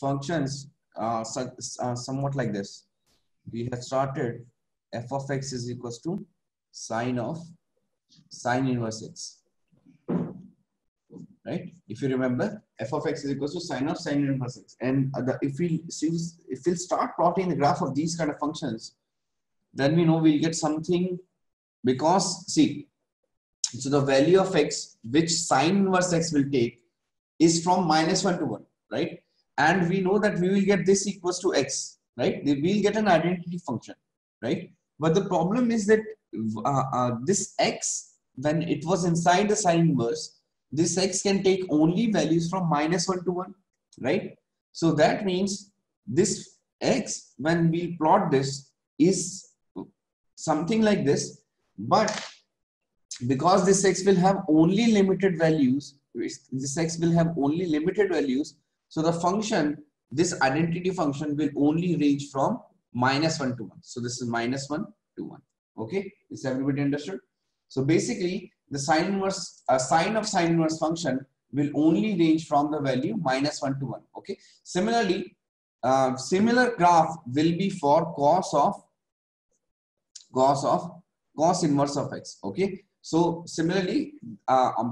functions somewhat like this. We have started f of x is equals to sine inverse x, right? If you remember, f of x is equals to sine inverse x. And if we'll start plotting the graph of these kind of functions, then we know we'll get something, because see, so the value of x which sine inverse x will take is from -1 to 1, right? And we know that we will get this equals to x, right? We'll get an identity function, right? But the problem is that this x, when it was inside the sine inverse, this x can take only values from -1 to 1, right? So that means this x, when we plot this, is something like this, but because this x will have only limited values, so the function, this identity function, will only range from -1 to 1. So this is -1 to 1. Okay, is everybody understood? So basically, the sine of sine inverse function will only range from the value -1 to 1. Okay. Similarly, similar graph will be for cos inverse of x. Okay. So similarly,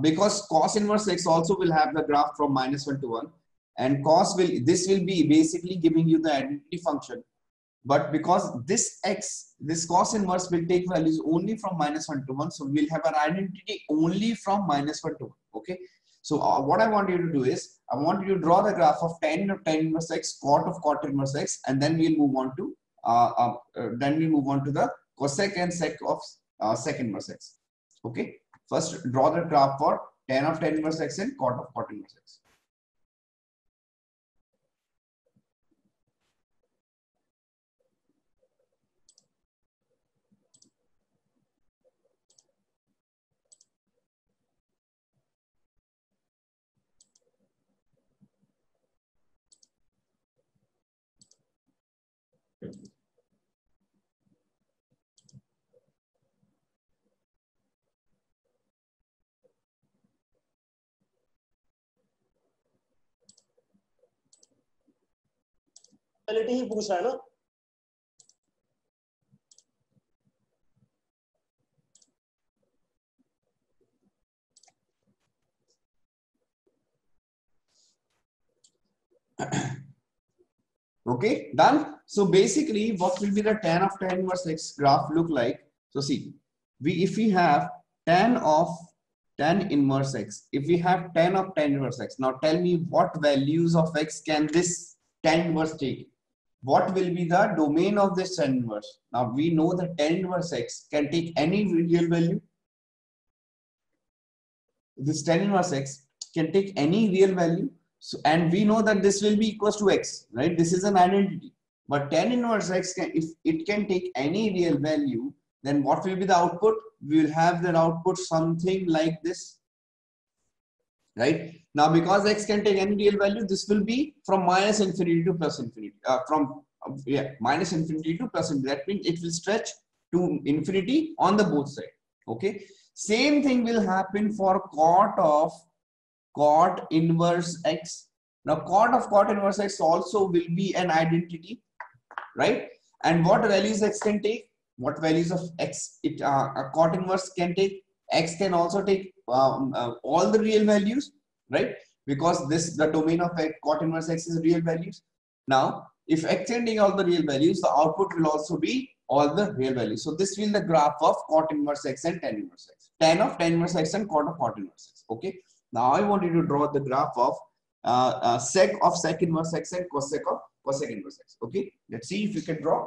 because cos inverse x also will have the graph from -1 to 1, and this will be basically giving you the identity function. But because this cos inverse will take values only from -1 to 1, so we'll have an identity only from -1 to 1. Okay. So what I want you to do is, I want you to draw the graph of tan inverse x, cot inverse x, and then we'll move on to the cosec and sec of sec inverse x. Okay. First, draw the graph for tan inverse x and cot inverse x. ही पूछ रहा है ना। Okay, done. So basically, what will be the tan inverse x graph look like? So see, if we have tan inverse x, if we have tan inverse x, now tell me what values of x can this tan inverse take? What will be the domain of this tan inverse? Now we know that tan inverse x can take any real value. This tan inverse x can take any real value. So, and we know that this will be equals to x, right? This is an identity. But tan inverse x, if it can take any real value, then what will be the output? We will have that output something like this, right? Now, because x can take any real value, this will be from -infinity to +infinity. Minus infinity to +infinity. That means it will stretch to infinity on the both sides. Okay. Same thing will happen for cot inverse x. Now, cot inverse x also will be an identity, right? And what values x can take? What values of x a cot inverse can take? X can also take all the real values, right? Because the domain of cot inverse x is real values. Now, if x can take all the real values, the output will also be all the real values. So this will be the graph of cot inverse x and tan inverse x. Tan inverse x and cot inverse x. Okay. Now I want you to draw the graph of sec inverse x and cosec inverse x. Okay. Let's see if you can draw.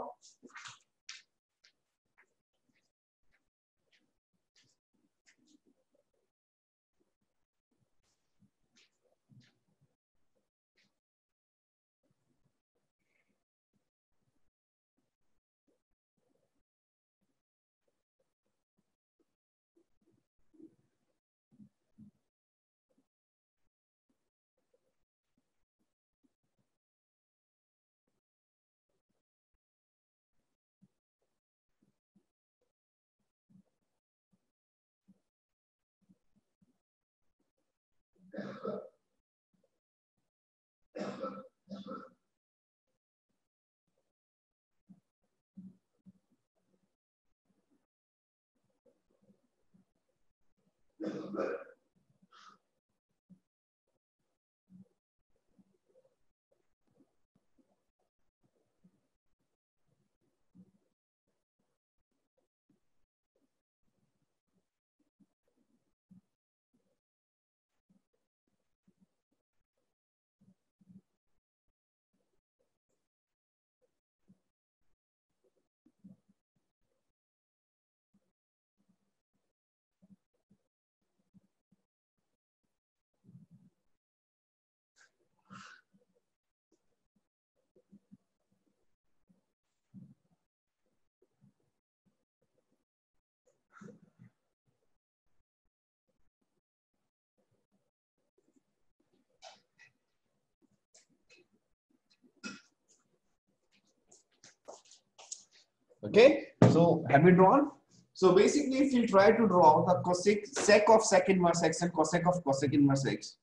Okay, so have we drawn? So basically, if you try to draw the sec of sec inverse x and cosec of cosec inverse x,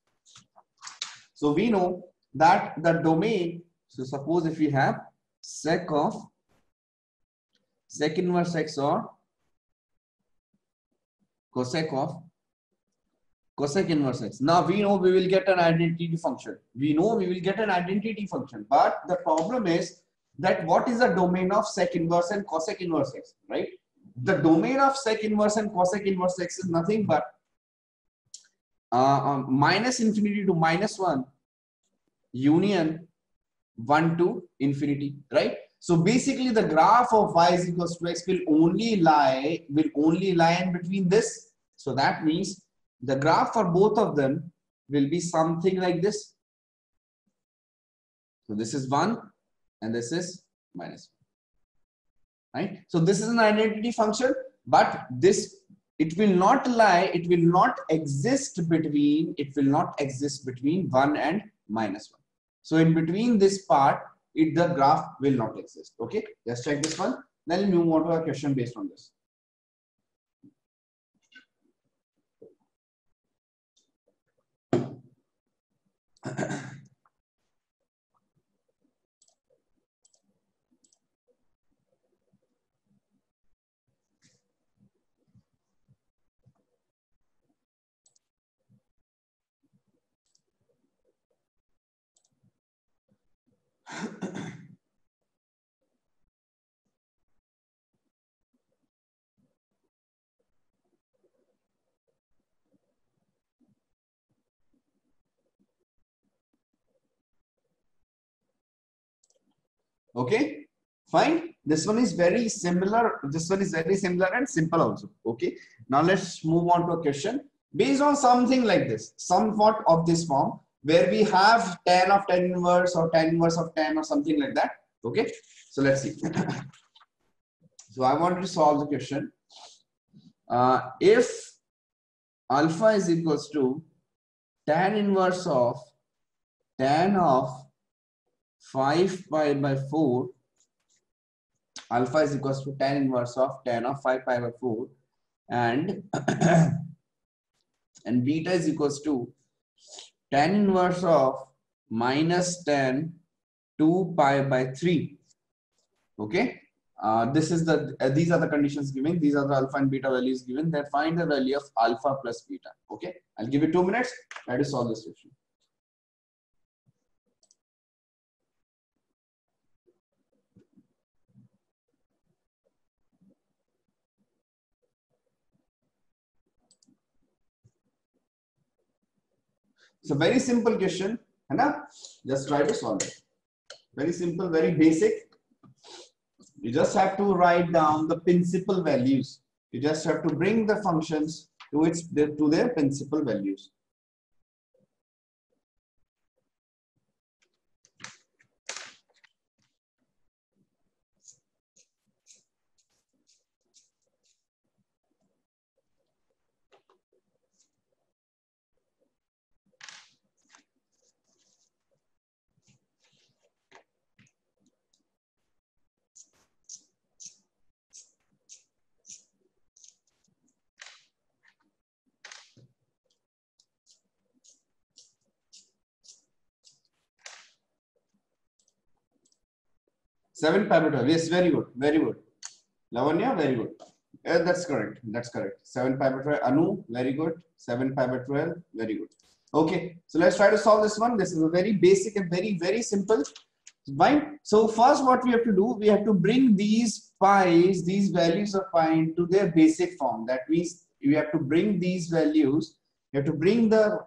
so we know that the domain, so suppose if we have sec of sec inverse x or cosec of cosec inverse x. Now we know we will get an identity function. We know we will get an identity function, but the problem is that what is the domain of sec inverse and cosec inverse x, right? The domain of sec inverse and cosec inverse x is nothing but minus infinity to minus 1 union 1 to infinity, right? So basically the graph of y is equals to x will only lie in between this. So that means the graph for both of them will be something like this. So this is 1 and this is minus 1, right? So this is an identity function, but this, it will not exist between 1 and minus 1. So in between this part, the graph will not exist. Okay, just check this one. Then we'll move on to a question based on this. Okay, fine. This one is very similar. This one is very similar and simple also. Okay, now let's move on to a question based on something like this, somewhat of this form, where we have tan of tan inverse or tan inverse of tan or something like that. Okay, so let's see. So I want to solve the question. If alpha is equals to tan inverse of tan of 5 pi by 4, alpha is equals to tan inverse of tan of 5 pi by 4, and and beta is equals to tan inverse of minus tan 2 pi by 3. Okay, this is the these are the conditions given. These are the alpha and beta values given. Then find the value of alpha plus beta. Okay, I'll give you 2 minutes. Try to solve this question. It's a very simple question, है just try to solve it. Very simple, very basic. You just have to write down the principal values. You just have to bring the functions to their principal values. Seven pi by 12. Yes, very good, very good. Lavanya, very good. That's correct. That's correct. 7 pi by 12. Anu, very good. 7 pi by 12. Very good. Okay, so let's try to solve this one. This is a very basic and very simple. Fine. So first, what we have to do, we have to bring these pi's, these values of pi into their basic form. That means we have to bring these values. You have to bring the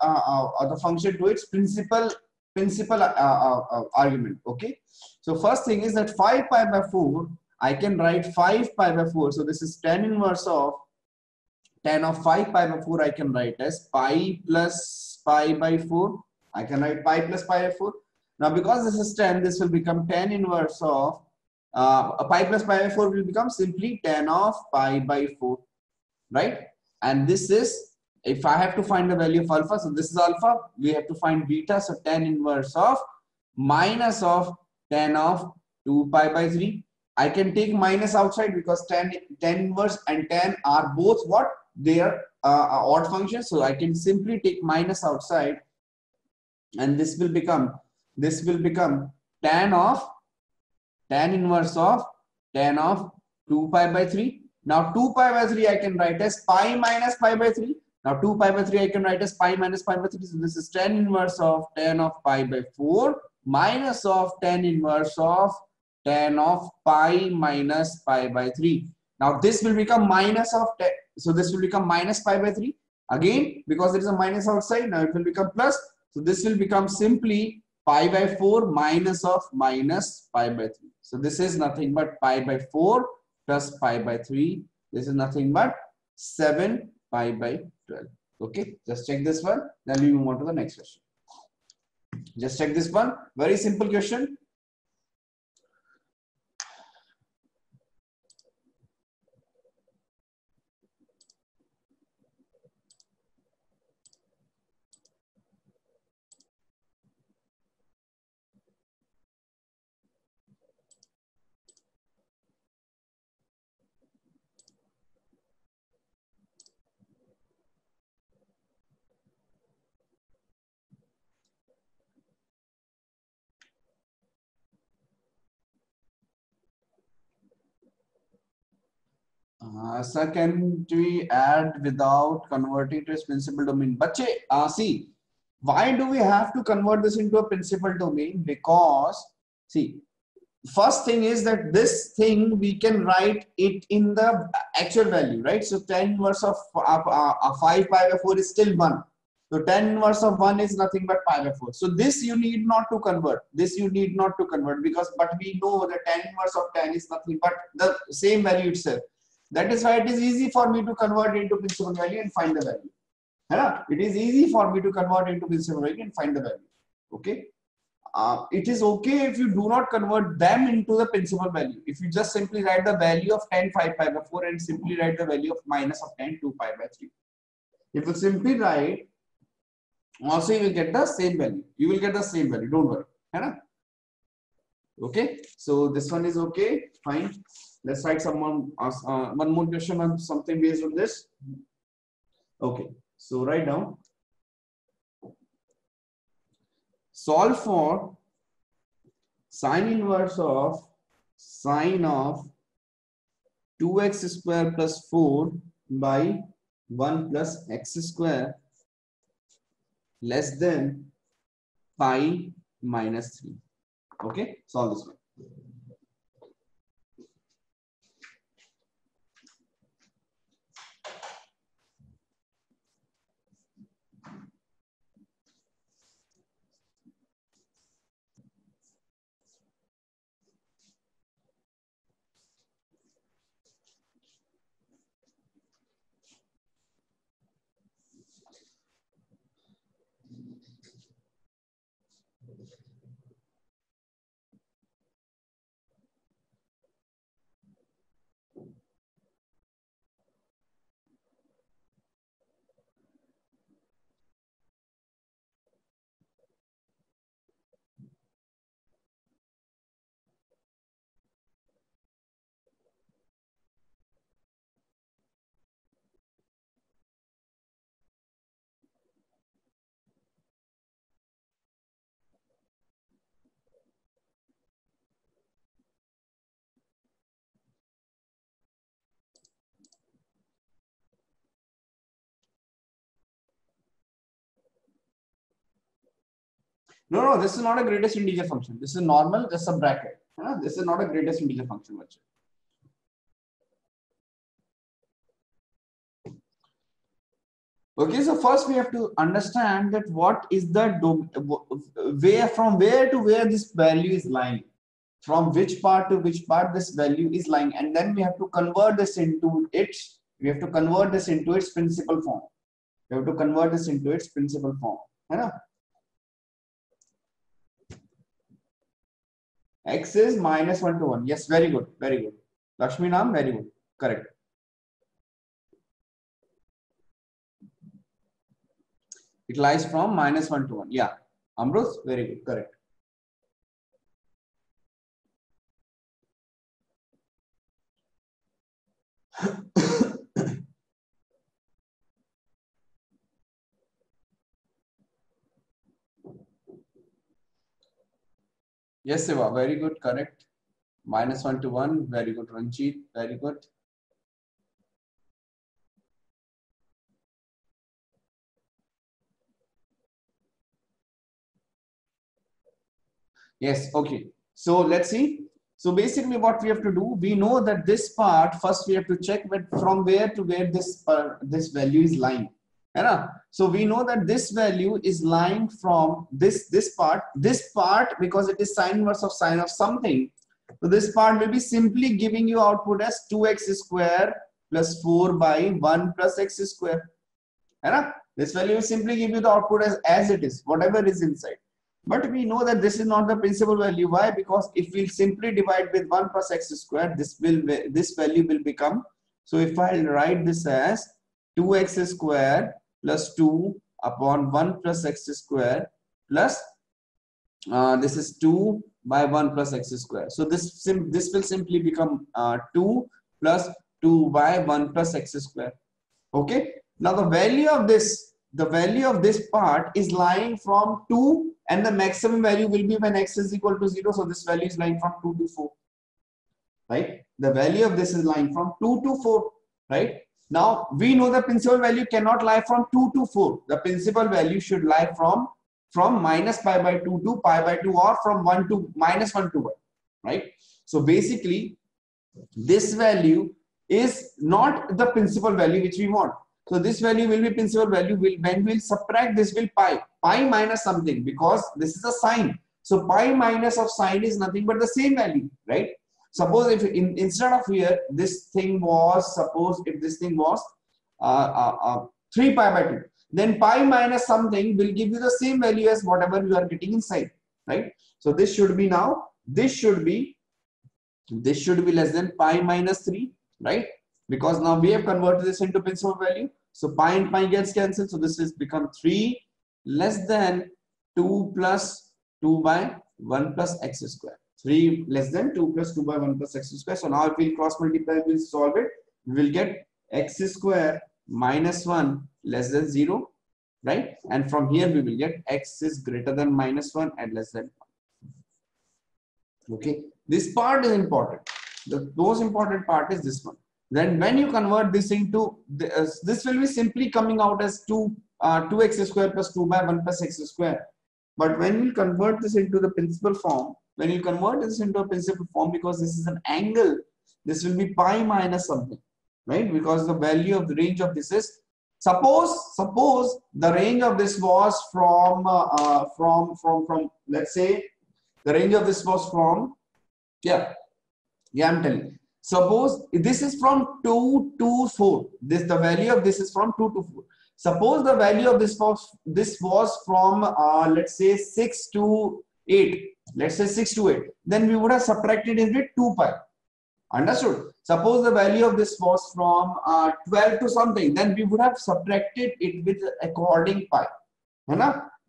function to its principal argument. Okay. So first thing is that 5 pi by 4, I can write 5 pi by 4. So this is tan inverse of tan of 5 pi by 4. I can write as pi plus pi by 4. I can write pi plus pi by 4. Now because this is tan, this will become tan inverse of pi plus pi by 4 will become simply tan of pi by 4, right? And this is, if I have to find the value of alpha, so this is alpha, we have to find beta, so tan inverse of minus of tan of 2 pi by 3. I can take minus outside because tan inverse and tan are both what? They are odd functions. So I can simply take minus outside, and this will become tan of tan inverse of tan of 2 pi by 3. Now 2 pi by 3 I can write as pi minus pi by 3. Now 2 pi by 3 I can write as pi minus pi by 3. So this is tan inverse of tan of pi by 4 minus of tan inverse of tan of pi minus pi by 3. Now this will become minus of tan. So this will become minus pi by 3. Again, because there is a minus outside, now it will become plus. So this will become simply pi by 4 minus of minus pi by 3. So this is nothing but pi by 4 plus pi by 3. This is nothing but 7 pi by 12. Okay, just check this one. Then we move on to the next question. Just check this one. Very simple question. Sir, can we add without converting to its principal domain? Bache, see, why do we have to convert this into a principal domain? Because, see, first thing is that this thing we can write it in the actual value, right? So tan inverse of 5 pi by 4 is still 1. So tan inverse of 1 is nothing but pi by 4. So this you need not to convert. This you need not to convert because, but we know that tan inverse of tan is nothing but the same value itself. That is why it is easy for me to convert into principal value and find the value. It is easy for me to convert into principal value and find the value. Okay. It is okay if you do not convert them into the principal value. If you just simply write the value of tan 5 pi by 4 and simply write the value of minus of tan 2 pi by 3. If you simply write, also you will get the same value. You will get the same value. Don't worry. Okay. So this one is okay. Fine. Let's write one more question on something based on this. Okay. So write down. Solve for sine inverse of sine of 2x square plus 4 by 1 plus x square less than pi minus 3. Okay, solve this one. No, this is not a greatest integer function. This is normal, just a bracket. This is not a greatest integer function. Okay, so first we have to understand that what is the from where to where this value is lying, from which part to which part this value is lying, and then we have to convert this into its. We have to convert this into its principal form. We have to convert this into its principal form. X is minus 1 to 1. Yes, very good, very good. Lakshmi Nam, very good, correct. It lies from minus 1 to 1. Yeah, Amrut, very good, correct. Yes, Siva, very good, correct. -1 to 1, very good, Ranjit, very good. Yes, okay. So let's see. So basically what we have to do, we know that this part, first we have to check from where to where this value is lying. Right? So we know that this value is lying from this part because it is sine inverse of sine of something. So this part will be simply giving you output as 2x square plus 4 by 1 plus x square. Right? This value will simply give you the output as it is, whatever is inside. But we know that this is not the principal value. Why? Because if we simply divide with 1 plus x square, this value will become. So if I write this as 2x square plus 2 upon 1 plus x square plus this is 2 by 1 plus x square. So this will simply become 2 plus 2 by 1 plus x square. Okay. Now the value of this part is lying from 2, and the maximum value will be when x is equal to 0. So this value is lying from 2 to 4. Right? The value of this is lying from 2 to 4. Right? Now we know the principal value cannot lie from 2 to 4. The principal value should lie from minus pi by 2 to pi by 2, or from 1 to minus 1 to 1. Right? So basically this value is not the principal value which we want. So this value will be principal value. When we'll subtract this will pi minus something, because this is a sine. So pi minus of sine is nothing but the same value, right? Suppose if instead of here this thing was, suppose if this thing was 3 pi by 2, then pi minus something will give you the same value as whatever you are getting inside, right? So this should be now, this should be less than pi minus 3, right? Because now we have converted this into principal value. So pi and pi gets cancelled. So this has become 3 less than 2 plus 2 by 1 plus x square. 3 less than 2 plus 2 by 1 plus x square. So now if we cross multiply, we'll solve it. We will get x square minus 1 less than 0, right? And from here we will get x is greater than minus 1 and less than 1. Okay. This part is important. The most important part is this one. Then when you convert this into this will be simply coming out as 2x square plus 2 by 1 plus x square. But when you convert this into the principal form, because this is an angle, this will be pi minus something, right? Because the value of the range of this is, suppose the range of this was from let's say the range of this was from I'm telling you. Suppose this is from 2 to 4. The value of this is from 2 to 4. Suppose the value of this was from let's say 6 to 8. Let's say 6 to 8. Then we would have subtracted it with 2 pi. Understood? Suppose the value of this was from 12 to something. Then we would have subtracted it with according pi.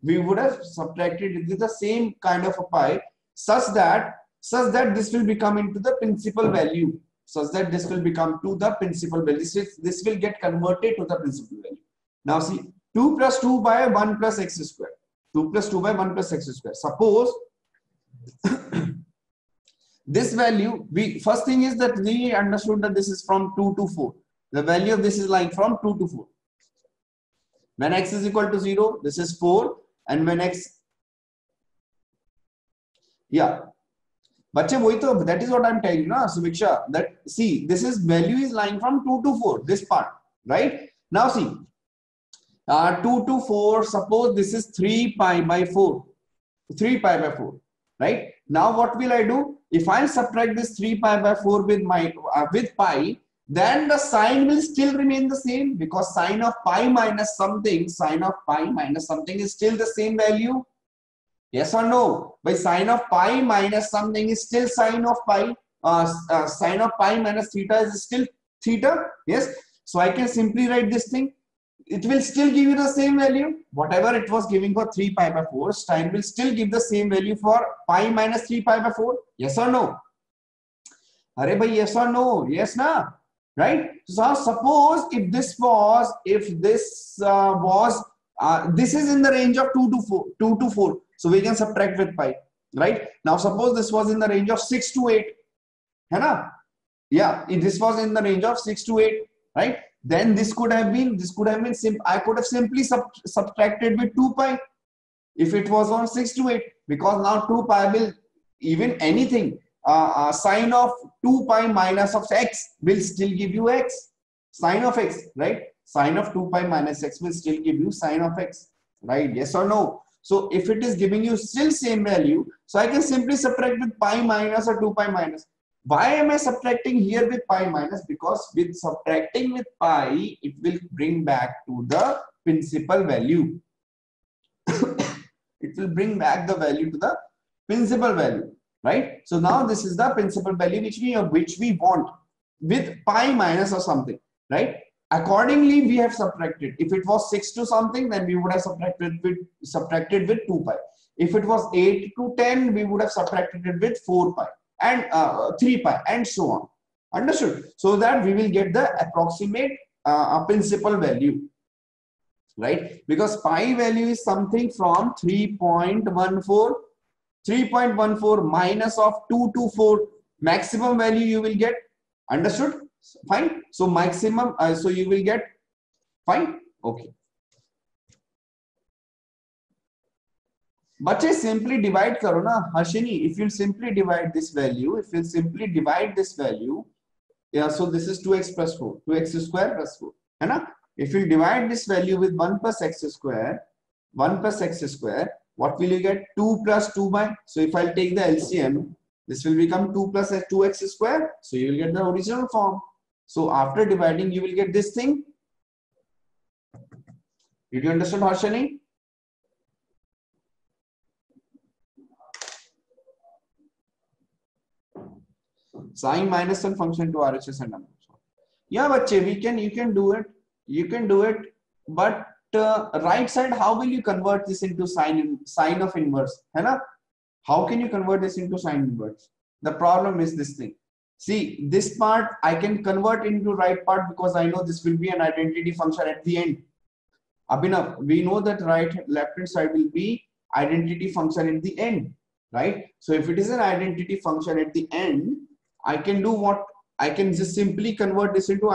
We would have subtracted it with the same kind of a pi, such that this will become into the principal value, this will get converted to the principal value. Now see, 2 plus 2 by 1 plus x square. 2 plus 2 by 1 plus x square. Suppose this value, first thing is that we understood that this is from 2 to 4. The value of this is lying from 2 to 4. When x is equal to 0, this is 4, and when x, that is what I'm telling you, na, Sumiksha, that see, this is value is lying from 2 to 4, this part, right? Now see, 2 to 4, suppose this is 3 pi by 4, right? Now what will I do? If I subtract this 3 pi by 4 with pi, then the sign will still remain the same, because sine of pi minus something is still the same value. Yes or no? By sine of pi minus something is still sine of pi. Sine of pi minus theta is still theta. Yes. So I can simply write this thing. It will still give you the same value. Whatever it was giving for 3 pi by 4, sine will still give the same value for pi minus 3 pi by 4. Yes or no? Arey bhai, yes or no? Yes na? right? So suppose if this was, this is in the range of 2 to 4, so we can subtract with pi, right? Now suppose this was in the range of 6 to 8, है ना? Yeah, if this was in the range of 6 to 8, right? Then this could have been I could have simply subtracted with 2 pi if it was on 6 to 8, because now 2 pi will, even anything, sine of 2 pi minus of x will still give you x, sine of x, right? Sine of 2 pi minus x will still give you sine of x, right? Yes or no? So if it is giving you still same value, so I can simply subtract with pi minus or 2 pi minus. Why am I subtracting here with pi minus? Because with subtracting with pi, it will bring back to the principal value. It will bring back the value to the principal value, right? So now this is the principal value which we want with pi minus or something, right? Accordingly, we have subtracted. If it was 6 to something, then we would have subtracted with 2 pi. If it was 8 to 10, we would have subtracted it with 4 pi and 3 pi and so on. Understood? So that we will get the approximate principal value, right? Because pi value is something from 3.14 minus of 2 to 4, maximum value you will get. Understood? Fine. So maximum, so you will get, fine. Okay. But simply divide karo na, Harshini. If you simply divide this value, yeah, so this is 2x plus 4, 2x square plus 4, है ना? If you divide this value with 1 plus x square, what will you get? 2 plus 2 by. So if I'll take the LCM, this will become 2 plus 2x square. So you will get the original form. So after dividing, you will get this thing. Did you understand, Harshini? Sine minus one function to RHS and numbers. Yeah, bache, you can do it, but right side, how will you convert this into sine of inverse? है ना? How can you convert this into sine inverse? The problem is this thing. See, this part I can convert into right part because I know this will be an identity function at the end. Abhinav, we know that left hand side will be identity function at the end, right? So if it is an identity function at the end, I can do what? I can just simply convert this into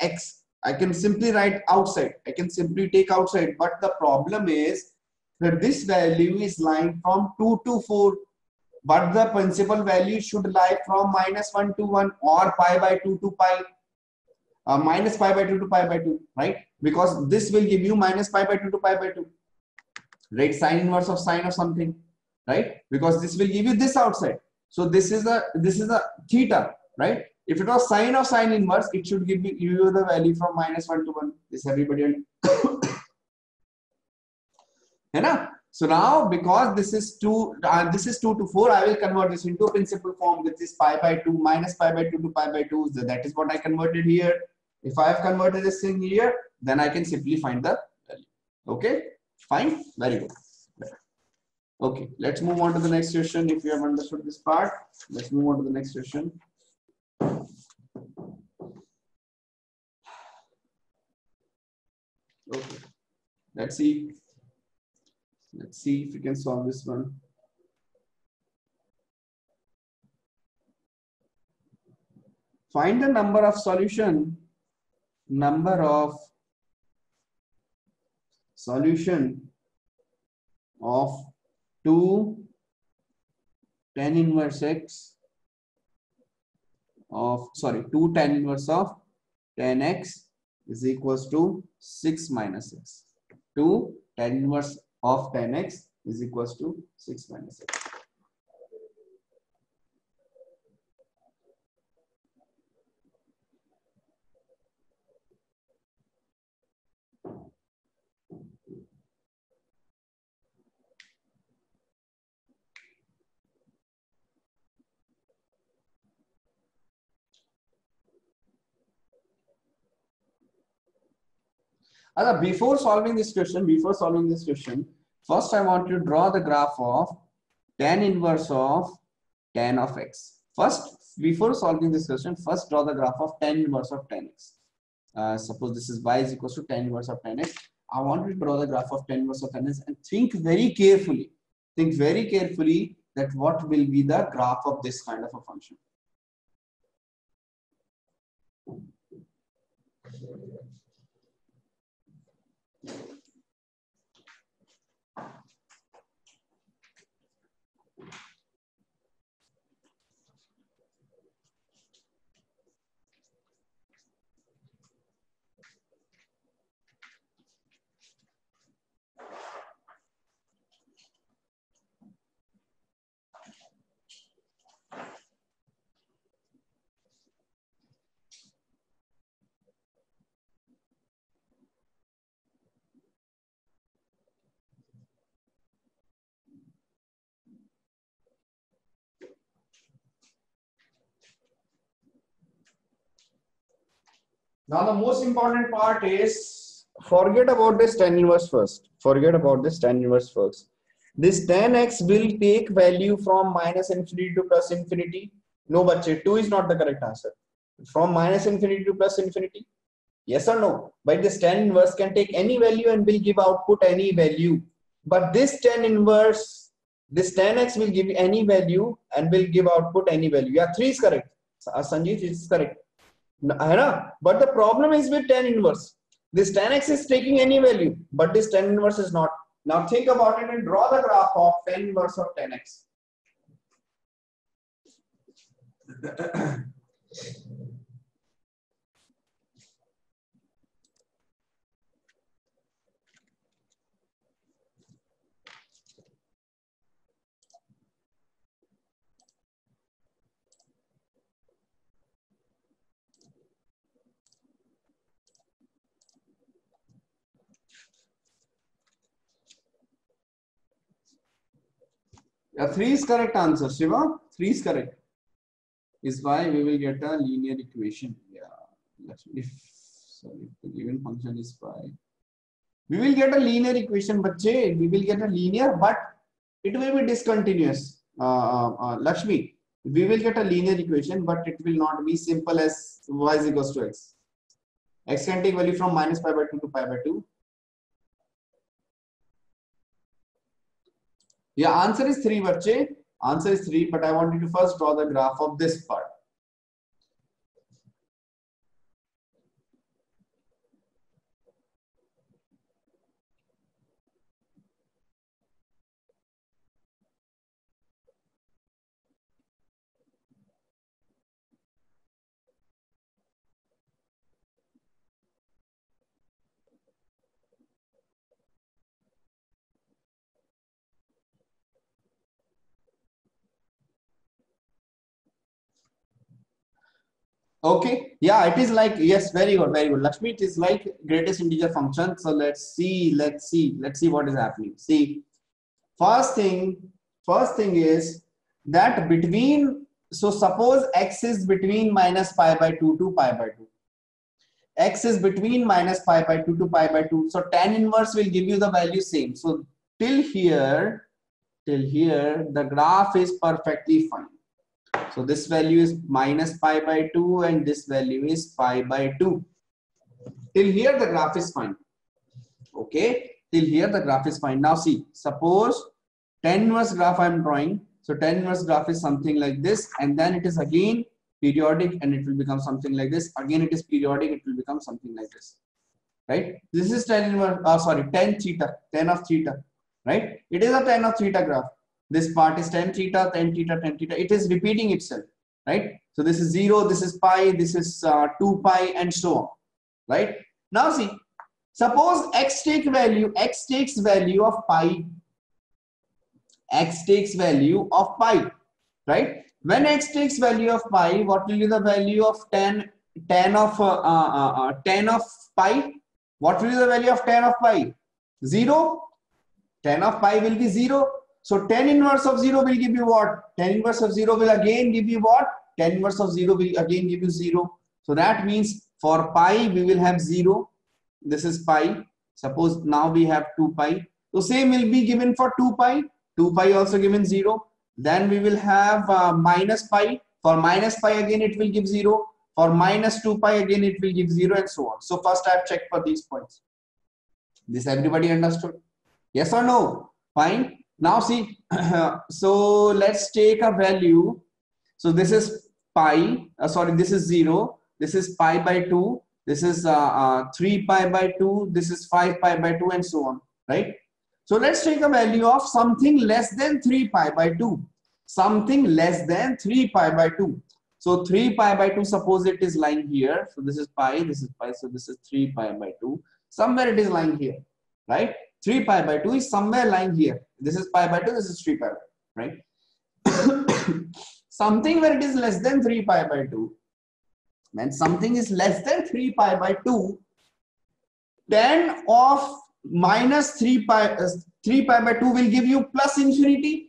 x. I can simply write outside. I can simply take outside. But the problem is that this value is lying from 2 to 4. But the principal value should lie from -1 to 1 or pi by 2 to pi. Minus pi by 2 to pi by 2, right? Because this will give you minus pi by 2 to pi by 2. Right? Sine inverse of sine of something. Right? Because this will give you this outside. So this is a theta, right? If it was sine of sine inverse, it should give you the value from -1 to 1. This everybody. So now because this is 2 to 4, I will convert this into a principal form, which is pi by 2 minus pi by 2 to pi by 2. So that is what I converted here. If I have converted this thing here, then I can simply find the value. Okay, fine, very good. Okay, let's move on to the next question. If you have understood this part, let's move on to the next question. Okay, let's see if we can solve this one. Find the number of solution of 2 tan inverse x of 2 tan inverse of tan x is equals to 6 minus x. 2 tan inverse of tan x is equals to 6 minus x. Before solving this question, first I want to draw the graph of tan inverse of tan of x. First, before solving this question, first draw the graph of tan inverse of 10x. Suppose this is y is equals to tan inverse of 10x. I want you to draw the graph of tan inverse of 10x and think very carefully. Think very carefully that what will be the graph of this kind of a function. Now the most important part is forget about this tan inverse first. Forget about this tan inverse first. This tan x will take value from minus infinity to plus infinity. No, bache, 2 is not the correct answer. From minus infinity to plus infinity. Yes or no? But this tan inverse can take any value and will give output any value. But this tan inverse, this tan x will give any value and will give output any value. Yeah, 3 is correct. Sanjeev is correct. But the problem is with tan inverse. This tan x is taking any value, but this tan inverse is not. Now think about it and draw the graph of tan inverse of tan x. Yeah, 3 is correct answer, Shiva. 3 is correct. Is why we will get a linear equation. Yeah, if the given function is pi, we will get a linear equation. Bache, we will get a linear, but it will be discontinuous. Lakshmi, we will get a linear equation, but it will not be simple as y is equals to x. X can take value from minus pi by 2 to pi by 2. Yeah, answer is 3, bache. Answer is 3, but I want you to first draw the graph of this part. Okay, yeah, it is like, yes, very good, very good. Lakshmi, it is like greatest integer function. So let's see what is happening. See, first thing is that between, so suppose x is between minus pi by 2 to pi by 2. X is between minus pi by 2 to pi by 2. So tan inverse will give you the value same. So till here, the graph is perfectly fine. So this value is minus pi by 2 and this value is pi by 2. Till here the graph is fine. Okay, till here the graph is fine. Now see, suppose tan inverse graph I am drawing. So tan inverse graph is something like this, and then it is again periodic and it will become something like this. Again it is periodic, it will become something like this. Right? This is tan inverse, tan theta, tan of theta. Right? It is a tan of theta graph. This part is tan theta, tan theta, tan theta. It is repeating itself, right? So this is 0, this is pi, this is 2 pi, and so on, right? Now see, suppose x takes value of pi. X takes value of pi, right? When x takes value of pi, what will be the value of tan of pi? What will be the value of tan of pi? 0. Tan of pi will be 0. So tan inverse of 0 will give you what? Tan inverse of 0 will again give you what? Tan inverse of 0 will again give you 0. So that means for pi we will have 0. This is pi. Suppose now we have 2 pi. So same will be given for 2 pi. 2 pi also given 0. Then we will have minus pi. For minus pi again it will give 0. For minus 2 pi again it will give 0 and so on. So first I have checked for these points. This everybody understood? Yes or no? Fine. Now see, so let's take a value. So this is pi, this is 0. This is pi by 2. This is 3 pi by 2. This is 5 pi by 2 and so on, right? So let's take a value of something less than 3 pi by 2. Something less than 3 pi by 2. So 3 pi by 2, suppose it is lying here. So this is pi, so this is 3 pi by 2. Somewhere it is lying here, right? 3 pi by 2 is somewhere lying here. This is pi by 2, this is 3 pi by 2, right? Something where it is less than 3 pi by 2. When something is less than 3 pi by 2, tan of minus 3 pi by 2 will give you plus infinity.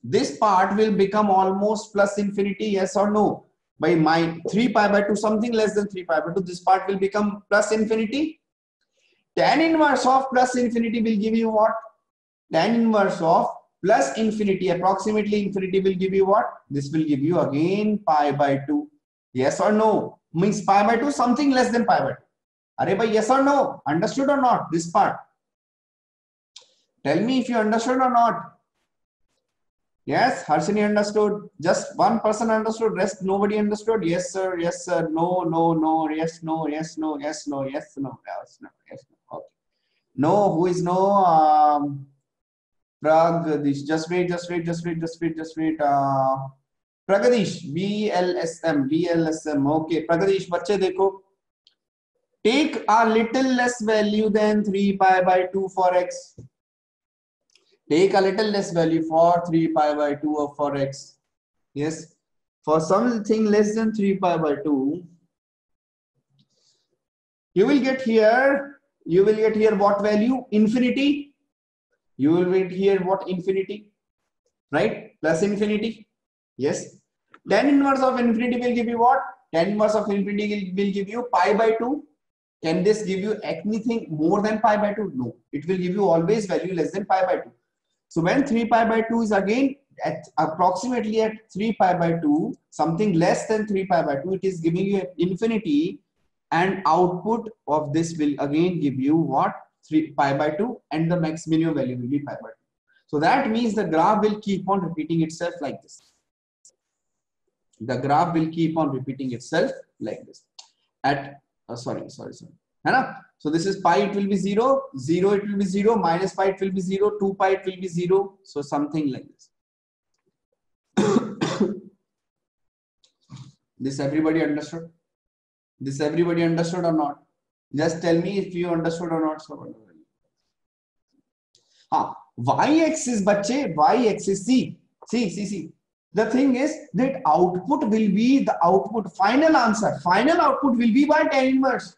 This part will become almost plus infinity, yes or no? By my 3 pi by 2, something less than 3 pi by 2, this part will become plus infinity. Tan inverse of plus infinity will give you what? Tan inverse of plus infinity, approximately infinity, will give you what? This will give you again pi by 2. Yes or no? Means pi by 2, something less than pi by 2. Are bhai, yes or no? Understood or not? This part. Tell me if you understood or not. Yes, Harshini understood. Just one person understood. Rest nobody understood. Yes sir. Yes sir. No. No. No. Yes. No. Yes. No. Yes. No. Yes. No. Yes. No. Yes. No. Okay. No. Who is no? Pragadish. Just wait. Pragadish. BLSM. BLSM. Okay. Pragadish. बच्चे देखो. Take a little less value than 3 pi by 2 for x. Take a little less value for 3 pi by 2 of for x. Yes. For something less than 3 pi by 2, you will get here what value? Infinity. You will get here what? Infinity. Right? Plus infinity. Yes. Tan inverse of infinity will give you what? Tan inverse of infinity will give you pi by 2. Can this give you anything more than pi by 2? No. It will give you always value less than pi by 2. So when 3 pi by 2 is again at approximately at 3 pi by 2, something less than 3 pi by 2, it is giving you infinity, and output of this will again give you what? 3 pi by 2, and the max minimum value will be pi by 2. So that means the graph will keep on repeating itself like this. The graph will keep on repeating itself like this. At sorry. So this is pi, it will be 0, 0 it will be 0, minus pi it will be 0, 2 pi it will be 0. So something like this. This everybody understood? This everybody understood or not? Just tell me if you understood or not. So y-axis, bache, y-axis, see. The thing is that output will be the output, final answer. Final output will be by tan inverse.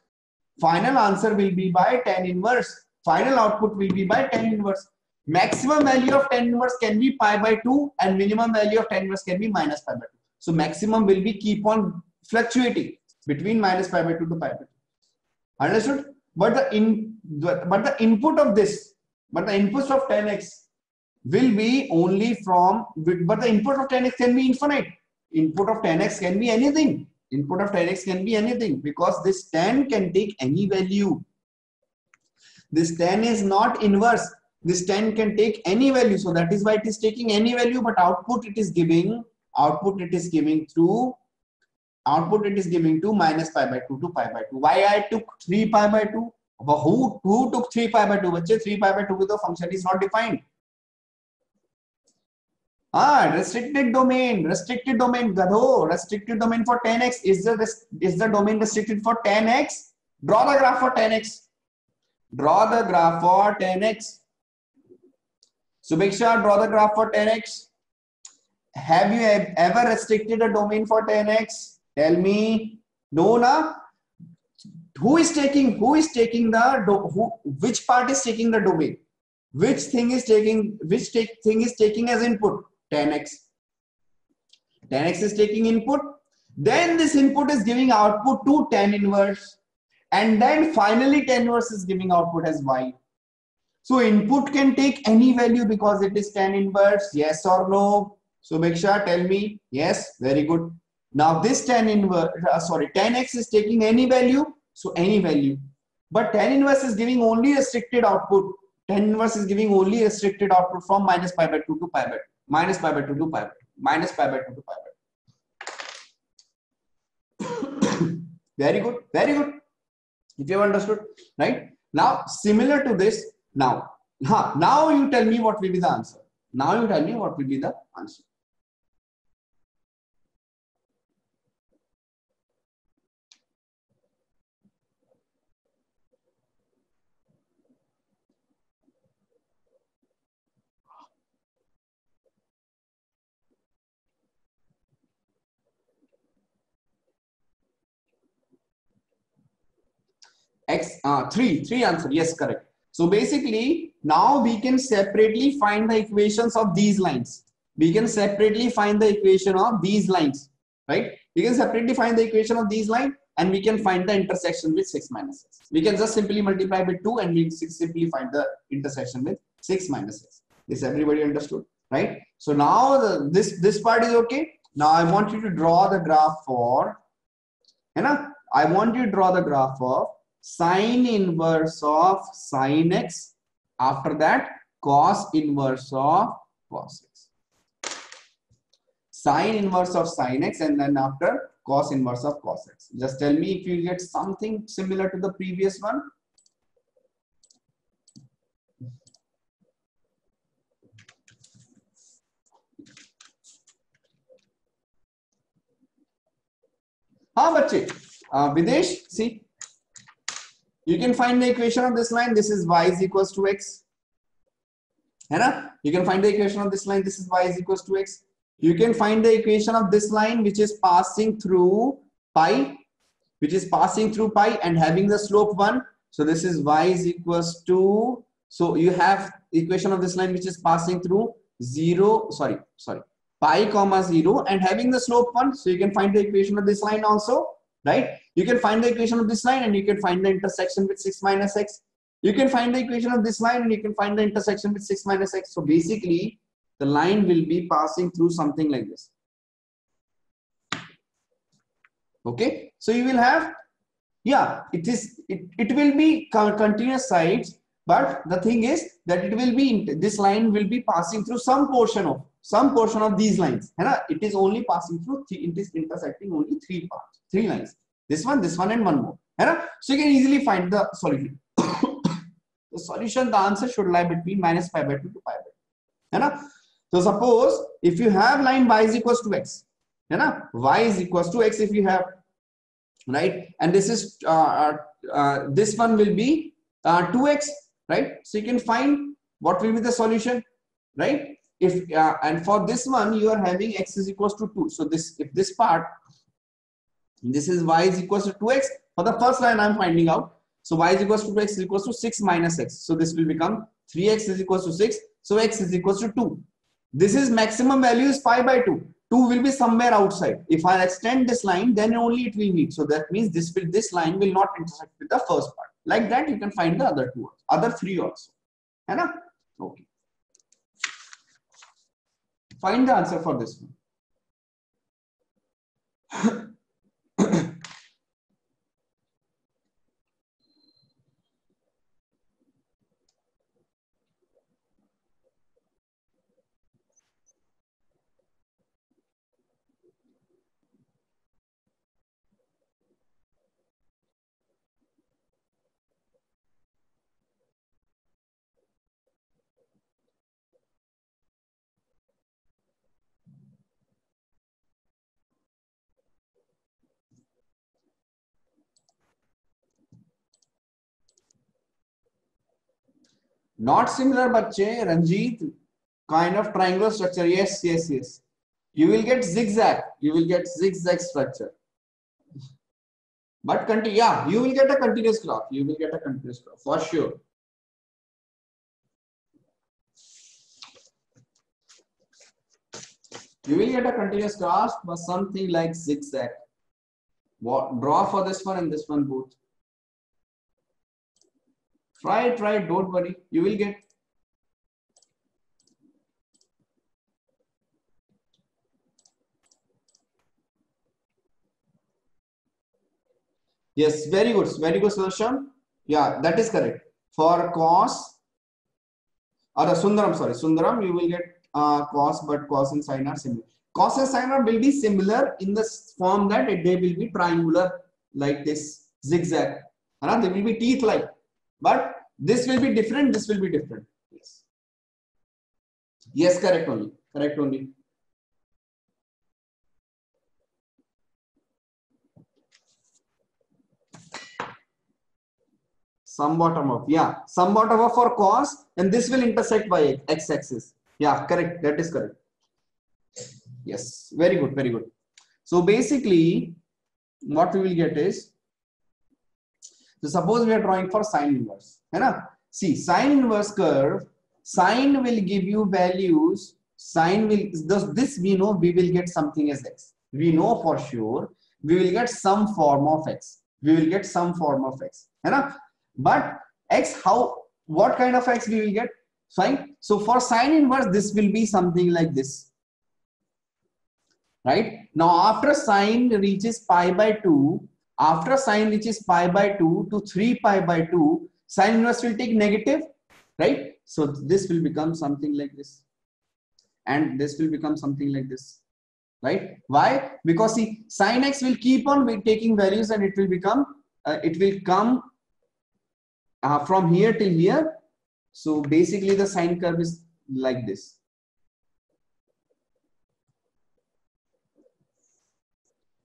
Final answer will be by tan inverse. Final output will be by tan inverse. Maximum value of tan inverse can be pi by 2 and minimum value of tan inverse can be minus pi by 2. So maximum will be keep on fluctuating between minus pi by 2 to pi by 2. Understood? But the input of this, but the inputs of 10x will be only from, but the input of 10x can be infinite. Input of 10x can be anything. Input of 10x can be anything because this 10 can take any value. This 10 is not inverse. This 10 can take any value. So that is why it is taking any value, but output it is giving to minus pi by 2 to pi by 2. Why I took 3 pi by 2? Who took 3 pi by 2? Bache, 3 pi by 2 with the function is not defined. Restricted domain, gadho. Restricted domain for 10x. Is the domain restricted for 10x? Draw the graph for 10x. Draw the graph for 10x. Subiksha, draw the graph for 10x. Have you ever restricted a domain for 10x? Tell me. No, na? Which part is taking the domain? Which thing is taking as input? 10x. 10x is taking input. Then this input is giving output to tan inverse. And then finally tan inverse is giving output as y. So input can take any value because it is tan inverse. Yes or no? So Meksha, tell me. Yes, very good. Now this tan inverse, tan x is taking any value, so any value. But tan inverse is giving only restricted output. Tan inverse is giving only restricted output from minus pi by 2 to pi by 2, minus pi by 2 to pi by 2, minus pi by 2 to pi by 2. Very good, very good. If you have understood, right? Now, similar to this, now you tell me what will be the answer. Now you tell me what will be the answer. Three answer. Yes, correct. So basically, now we can separately find the equations of these lines. We can separately find the equation of these lines, right? We can separately find the equation of these lines, and we can find the intersection with 6 minus x. We can just simply multiply with 2 and we simply find the intersection with 6 minus x. This everybody understood, right? So now this part is okay. Now I want you to draw the graph for, I want you to draw the graph of sine inverse of sine x, after that cos inverse of cos x. Sine inverse of sine x, and then after cos inverse of cos x. Just tell me if you get something similar to the previous one. Bache, Videsh, see, you can find the equation of this line. This is y is equals to x. You can find the equation of this line. This is y is equals to x. You can find the equation of this line which is passing through pi, and having the slope 1. So this is y is equals to, so you have equation of this line which is passing through pi comma 0 and having the slope 1. So you can find the equation of this line also, right? You can find the equation of this line and you can find the intersection with 6 minus x. You can find the equation of this line and you can find the intersection with 6 minus x. So basically, the line will be passing through something like this. Okay, so you will have, it will be continuous sides, but the thing is that this line will be passing through some portion of these lines. It is only passing through it is intersecting only 3 lines. This one, and one more. So you can easily find the solution. The solution, the answer should lie between minus pi by 2 to pi by 2. So suppose if you have line y is equals to x, y is equals to x if you have, right? And this is this one will be 2x, right? So you can find what will be the solution, right? If and for this one you are having x is equals to 2. So if this part, this is y is equals to 2x. For the first line I'm finding out. So y is equals to 2x is equals to 6 minus x. So this will become 3x is equals to 6. So x is equals to 2. This is maximum value is pi by 2. 2 will be somewhere outside. If I extend this line, then only it will meet. So that means this line will not intersect with the first part. Like that, you can find the other three also. Okay. Find the answer for this one. Not similar, bache, Ranjit, kind of triangular structure. Yes. You will get zigzag. Structure. But you will get a continuous graph. For sure. You will get a continuous graph, but something like zigzag. Draw for this one and this one both. Try, don't worry. You will get. Yes, very good, Sudarshan. Yeah, that is correct. For cos, or Sundaram, sorry, Sundaram, you will get cos, but cos and sin are similar. Cos and sin will be similar in the form that they will be triangular like this, zigzag. They will be teeth like, but this will be different. This will be different. Yes. Yes, correct only. Correct only. Sum bottom of, yeah, sum bottom of for cos, and this will intersect by x-axis. Yeah, correct. That is correct. Yes, very good, very good. So basically, what we will get is, so suppose we are drawing for sine inverse. See, sine inverse curve, sine will give you values. Sine will, this we know we will get something as x. We know for sure we will get some form of x. We will get some form of x. But x, how, what kind of x we will get? Fine. So for sine inverse, this will be something like this. Right? Now after sine reaches pi by 2, after sine reaches pi by 2 to 3 pi by 2, sine inverse will take negative, right? So this will become something like this. And this will become something like this, right? Why? Because see, sine x will keep on taking values and it will become, it will come from here till here. So basically the sine curve is like this.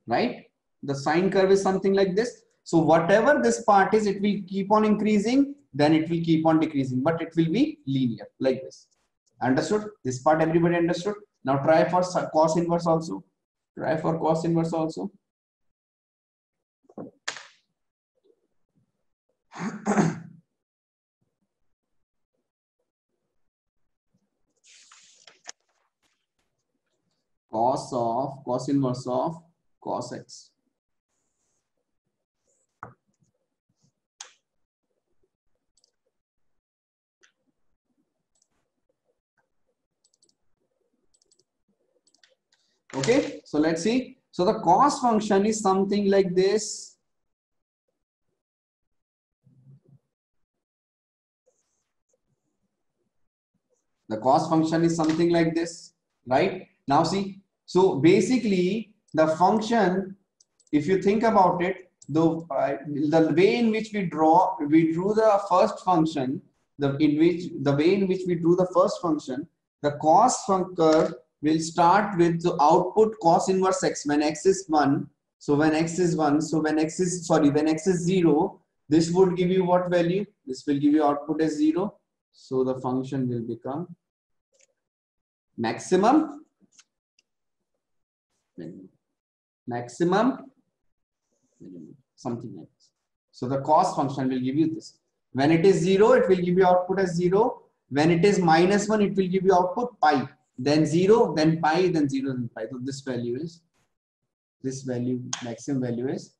Right? The sine curve is something like this. So whatever this part is, it will keep on increasing, then it will keep on decreasing, but it will be linear like this. Understood? This part everybody understood? Now try for cos inverse also. Try for cos inverse also. Cos inverse of cos x. Okay, so let's see. So the cos function is something like this. The cos function is something like this, right? Now see, so basically the function, if you think about it, the way in which we drew the first function, the way in which we drew the first function, the cos curve will start with the output cos inverse x when x is 1. So when x is 1, so when x is, sorry, when x is 0, this would give you what value? This will give you output as 0. So the function will become maximum, something like this. So the cos function will give you this. When it is 0, it will give you output as 0. When it is -1, it will give you output pi. Then 0, then pi, then 0, then pi. So this value is, this value, maximum value is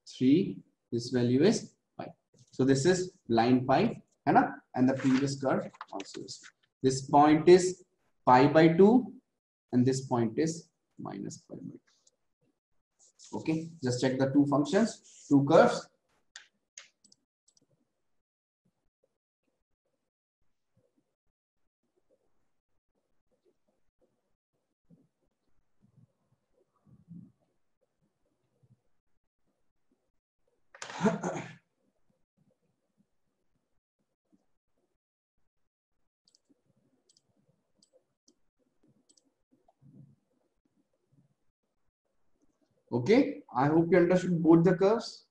3. This value is pi. So this is line pi, and the previous curve also is. This point is pi by 2, and this point is minus pi by 2. Okay, just check the two functions, two curves. Okay, I hope you understood both the curves.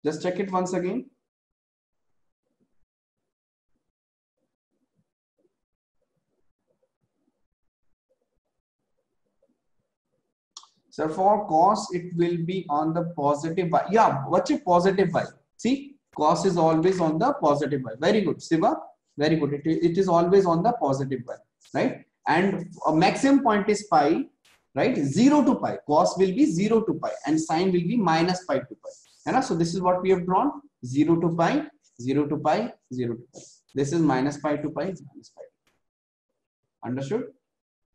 Just check it once again. So for cos, it will be on the positive y. Yeah, what's a positive y? See, cos is always on the positive y. Very good, Siva. Very good. It is always on the positive y, right? And a maximum point is pi, right? 0 to pi. Cos will be 0 to pi, and sine will be minus pi to pi. So this is what we have drawn: 0 to pi, 0 to pi, 0 to pi. This is minus pi to pi, minus pi. Understood?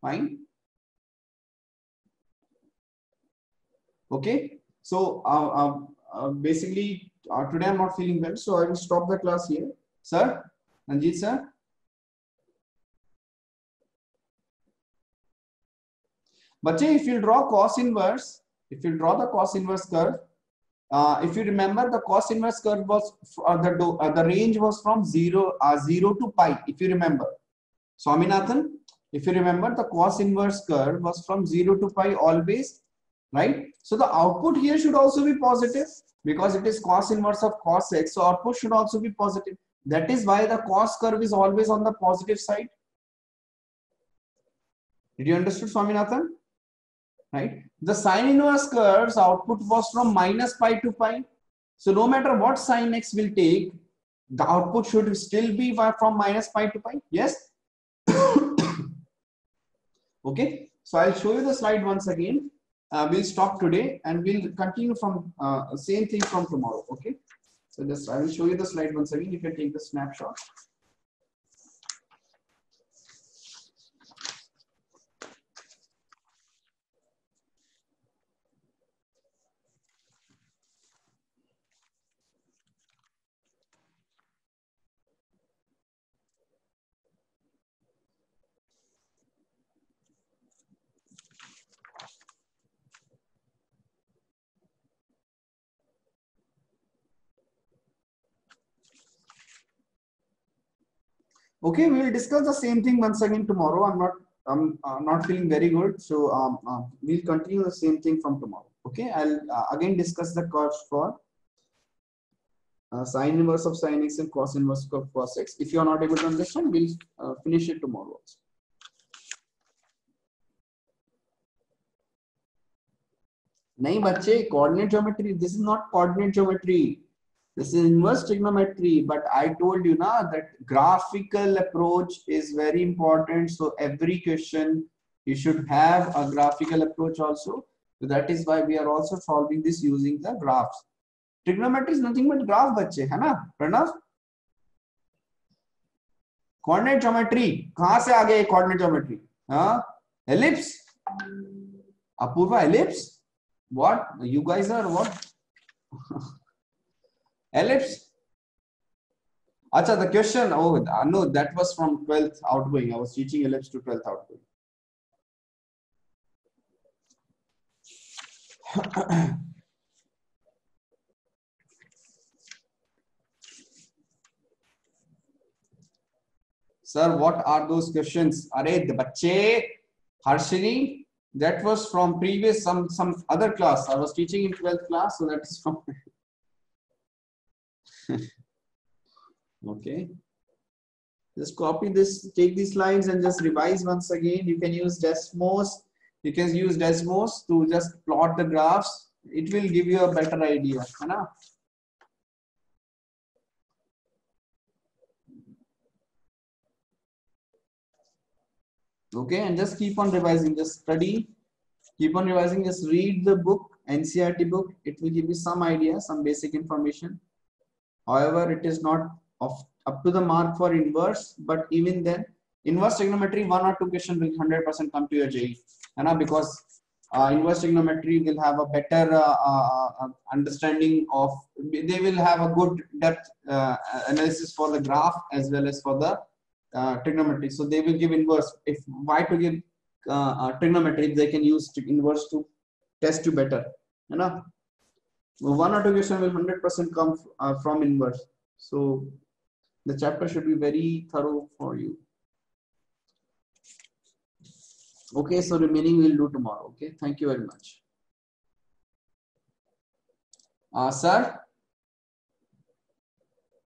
Fine. Okay, so basically today I'm not feeling well, so I will stop the class here. Sir, Ranjit sir. But if you draw cos inverse, if you draw the cos inverse curve, if you remember, the cos inverse curve was the range was from 0 to pi. If you remember, Swaminathan, if you remember, the cos inverse curve was from 0 to pi always, right? So the output here should also be positive because it is cos inverse of cos x. So output should also be positive. That is why the cos curve is always on the positive side. Did you understand, Swaminathan? Right? The sine inverse curve's output was from minus pi to pi. So no matter what sine x will take, the output should still be from minus pi to pi. Yes? Okay. So I'll show you the slide once again. We'll stop today and we'll continue from same thing from tomorrow. Okay. So just I will show you the slide once again. You can take the snapshot. Okay, we will discuss the same thing once again tomorrow. I'm not feeling very good, so we'll continue the same thing from tomorrow. Okay, I'll again discuss the curves for sine inverse of sine x and cos inverse of cos x. If you are not able to understand, we'll finish it tomorrow also. Nahin bache, coordinate geometry. This is not coordinate geometry. This is inverse trigonometry. But I told you now that graphical approach is very important. So every question you should have a graphical approach also. So that is why we are also solving this using the graphs. Trigonometry is nothing but graph, bache, है ना, Pranav? Coordinate geometry. कहाँ से आ गए coordinate geometry? हाँ? Ellipse. Apurva, ellipse. What? You guys are what? Ellipse. Acha, the question. Oh, no, that was from 12th outgoing. I was teaching ellipse to 12th outgoing. Sir, what are those questions? Are the bache, Harshini? That was from previous some other class. I was teaching in 12th class, so that is from. Okay. Just copy this, take these lines and just revise once again. You can use Desmos. You can use Desmos to just plot the graphs. It will give you a better idea. Hai na? Okay, and just keep on revising. Just study. Keep on revising. Just read the book, NCERT book. It will give you some idea, some basic information. However, it is not up to the mark for inverse, but even then, inverse trigonometry, 1 or 2 questions will 100% come to your JEE. Because inverse trigonometry will have a better understanding of, they will have a good depth analysis for the graph as well as for the trigonometry. So they will give inverse. If why to give trigonometry, if they can use inverse to test you better. 1 or 2 questions will 100% come from inverse. So the chapter should be very thorough for you. Okay, so remaining we'll do tomorrow. Okay, thank you very much. Sir?